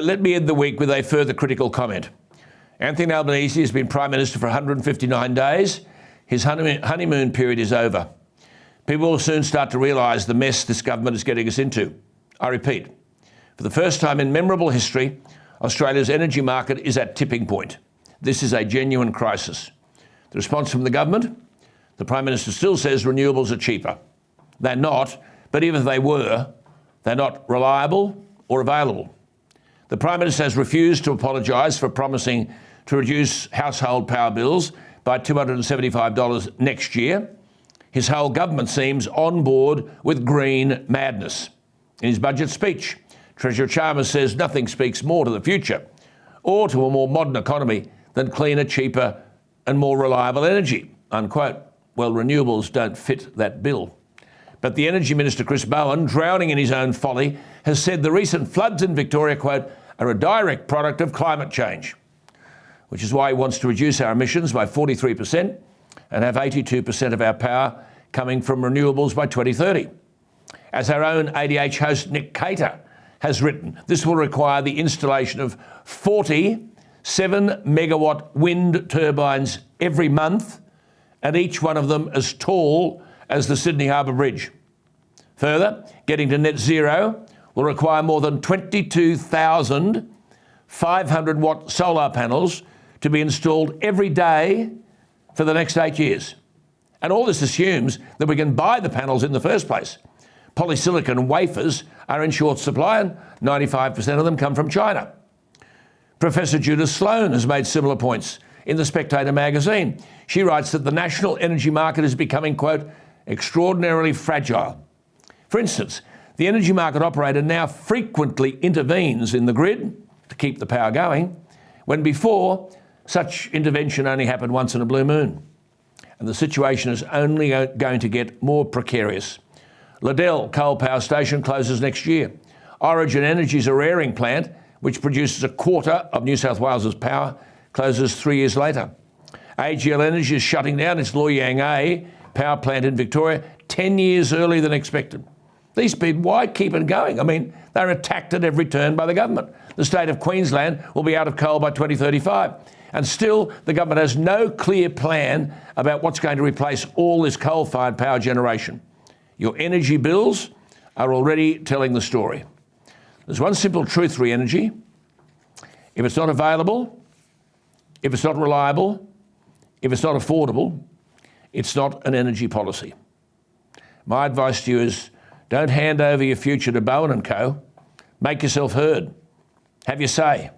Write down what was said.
let me end the week with a further critical comment. Anthony Albanese has been Prime Minister for 159 days. His honeymoon period is over. People will soon start to realise the mess this government is getting us into. I repeat, for the first time in memorable history, Australia's energy market is at tipping point. This is a genuine crisis. The response from the government? The Prime Minister still says renewables are cheaper. They're not, but even if they were, they're not reliable or available. The Prime Minister has refused to apologise for promising to reduce household power bills by $275 next year. His whole government seems on board with green madness. In his budget speech, Treasurer Chalmers says nothing speaks more to the future or to a more modern economy than cleaner, cheaper and more reliable energy, unquote. Well, renewables don't fit that bill. But the Energy Minister, Chris Bowen, drowning in his own folly, has said the recent floods in Victoria, quote, are a direct product of climate change, which is why he wants to reduce our emissions by 43% and have 82% of our power coming from renewables by 2030. As our own ADH host Nick Cater has written, this will require the installation of 40 7-megawatt wind turbines every month, and each one of them as tall as the Sydney Harbour Bridge. Further, getting to net zero will require more than 22,000 500-watt solar panels to be installed every day for the next 8 years. And all this assumes that we can buy the panels in the first place. Polysilicon wafers are in short supply and 95% of them come from China. Professor Judith Sloan has made similar points in The Spectator magazine. She writes that the national energy market is becoming, quote, extraordinarily fragile. For instance, the energy market operator now frequently intervenes in the grid to keep the power going, when before such intervention only happened once in a blue moon. And the situation is only going to get more precarious. Liddell Coal Power Station closes next year. Origin Energy's Eraring plant, which produces a quarter of New South Wales's power, closes 3 years later. AGL Energy is shutting down its Loy Yang A power plant in Victoria 10 years earlier than expected. These people, why keep it going? I mean, they're attacked at every turn by the government. The state of Queensland will be out of coal by 2035. And still, the government has no clear plan about what's going to replace all this coal-fired power generation. Your energy bills are already telling the story. There's one simple truth re energy. If it's not available, if it's not reliable, if it's not affordable, it's not an energy policy. My advice to you is don't hand over your future to Bowen & Co. Make yourself heard. Have your say.